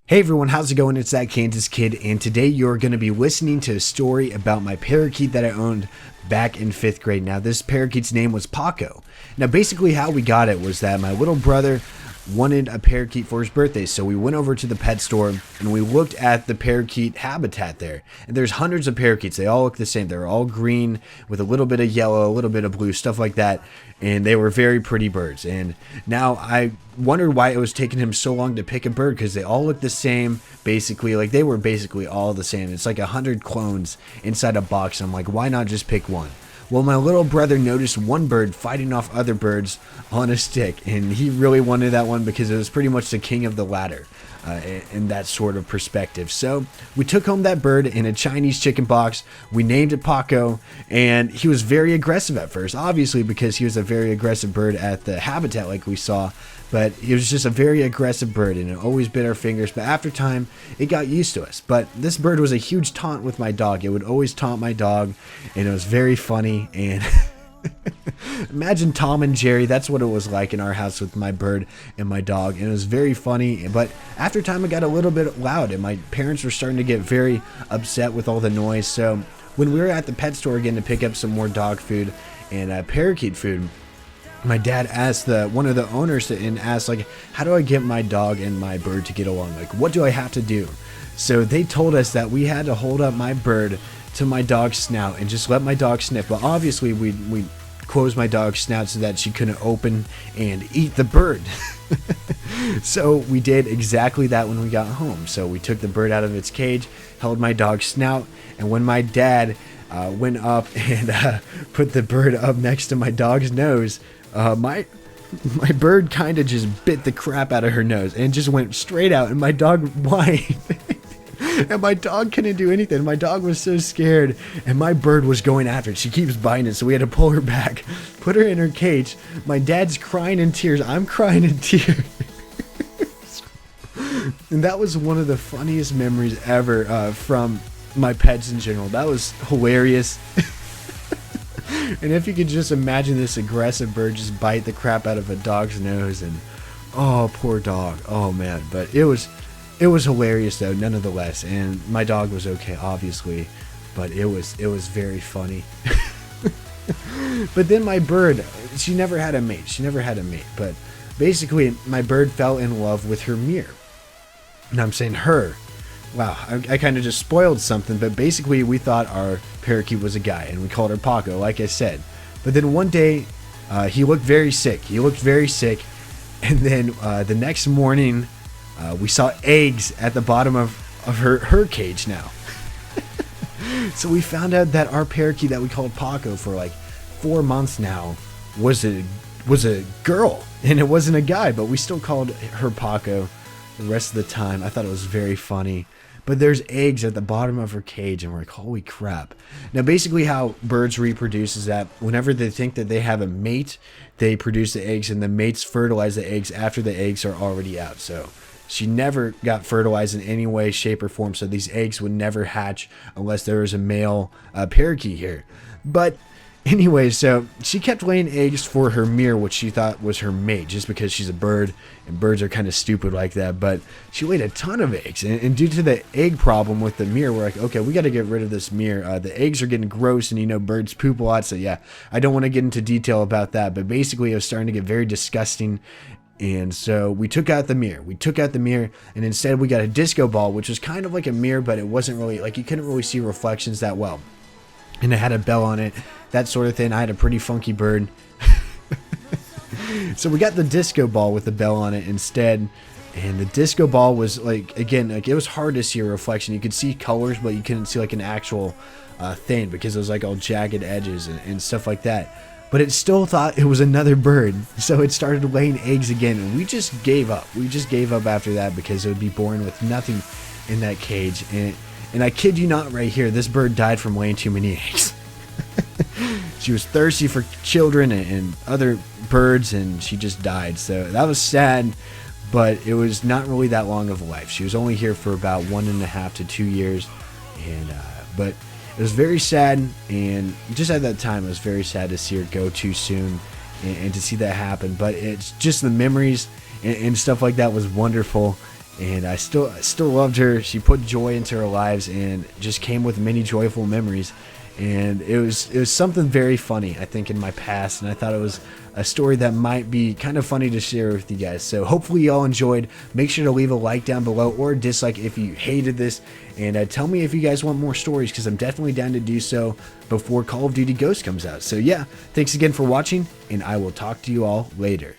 Hey everyone, how's it going? It's ThatKSkid, and today you're going to be listening to a story about my parakeet that I owned back in 5th grade. Now, this parakeet's name was Paco. Now, basically how we got it was that my little brother wanted a parakeet for his birthday, so we went over to the pet store and we looked at the parakeet habitat there. And there's hundreds of parakeets. They all look the same. They're all green with a little bit of yellow, a little bit of blue, stuff like that. And they were very pretty birds. And now I wondered why it was taking him so long to pick a bird, because they all look the same, basically. Like, they were basically all the same. It's like 100 clones inside a box. I'm like, why not just pick one? Well, my little brother noticed one bird fighting off other birds on a stick, and he really wanted that one because it was pretty much the king of the ladder in that sort of perspective. So we took home that bird in a Chinese chicken box. We named it Paco, and he was very aggressive at first, obviously because he was a very aggressive bird at the habitat like we saw. But he was just a very aggressive bird, and it always bit our fingers. But after time, it got used to us. But this bird was a huge taunt with my dog. It would always taunt my dog, and it was very funny. And imagine Tom and Jerry. That's what it was like in our house with my bird and my dog. And it was very funny. But after time, it got a little bit loud, and my parents were starting to get very upset with all the noise. So when we were at the pet store again to pick up some more dog food and parakeet food, my dad asked one of the owners and asked, like, how do I get my dog and my bird to get along? Like, what do I have to do? So they told us that we had to hold up my bird to my dog's snout and just let my dog sniff. But obviously we closed my dog's snout so that she couldn't open and eat the bird. So we did exactly that when we got home. So we took the bird out of its cage, held my dog's snout, and when my dad went up and put the bird up next to my dog's nose, my bird kind of just bit the crap out of her nose and just went straight out, and my dog whined. And my dog couldn't do anything. My dog was so scared, and my bird was going after it. She keeps biting it, so we had to pull her back, put her in her cage. My dad's crying in tears. I'm crying in tears. And that was one of the funniest memories ever from my pets in general. That was hilarious. And if you could just imagine this aggressive bird just bite the crap out of a dog's nose, and oh, poor dog. Oh man, but it was hilarious though, nonetheless. And my dog was okay, obviously, but it was very funny. But then my bird, she never had a mate. But basically, my bird fell in love with her mirror. And I'm saying her. Wow, I kind of just spoiled something, but basically we thought our parakeet was a guy, and we called her Paco, like I said. But then one day, he looked very sick. And then the next morning, we saw eggs at the bottom of her cage now. So we found out that our parakeet that we called Paco for like 4 months now was a girl, and it wasn't a guy, but we still called her Paco the rest of the time. I thought it was very funny. But there's eggs at the bottom of her cage, and we're like, holy crap. Now, basically how birds reproduce is that whenever they think that they have a mate, they produce the eggs, and the mates fertilize the eggs after the eggs are already out. So she never got fertilized in any way, shape, or form, so these eggs would never hatch unless there was a male parakeet here. But anyway, so she kept laying eggs for her mirror, which she thought was her mate, just because she's a bird, and birds are kind of stupid like that. But she laid a ton of eggs, and due to the egg problem with the mirror, we're like, okay, we got to get rid of this mirror. The eggs are getting gross, and birds poop a lot, so yeah, I don't want to get into detail about that, but basically it was starting to get very disgusting. And so we took out the mirror. And instead we got a disco ball, which was kind of like a mirror, but it wasn't really, like, you couldn't really see reflections that well. And it had a bell on it, that sort of thing. I had a pretty funky bird. So we got the disco ball with the bell on it instead. And the disco ball was, like, again, like, it was hard to see a reflection. You could see colors, but you couldn't see like an actual thing, because it was like all jagged edges and stuff like that. But it still thought it was another bird, so it started laying eggs again, and we just gave up. After that, because it would be born with nothing in that cage. And I kid you not, right here, this bird died from laying too many eggs. She was thirsty for children and other birds, and she just died. So that was sad, but it was not really that long of a life. She was only here for about 1.5 to 2 years, but it was very sad, and just at that time, it was very sad to see her go too soon and to see that happen. But it's just the memories and stuff like that was wonderful. and I still loved her. She put joy into our lives and just came with many joyful memories. And it was something very funny, I think, in my past, and I thought it was a story that might be kind of funny to share with you guys. So hopefully y'all enjoyed. Make sure to leave a like down below or a dislike if you hated this, and tell me if you guys want more stories, because I'm definitely down to do so before Call of Duty Ghosts comes out. So yeah, thanks again for watching, and I will talk to you all later.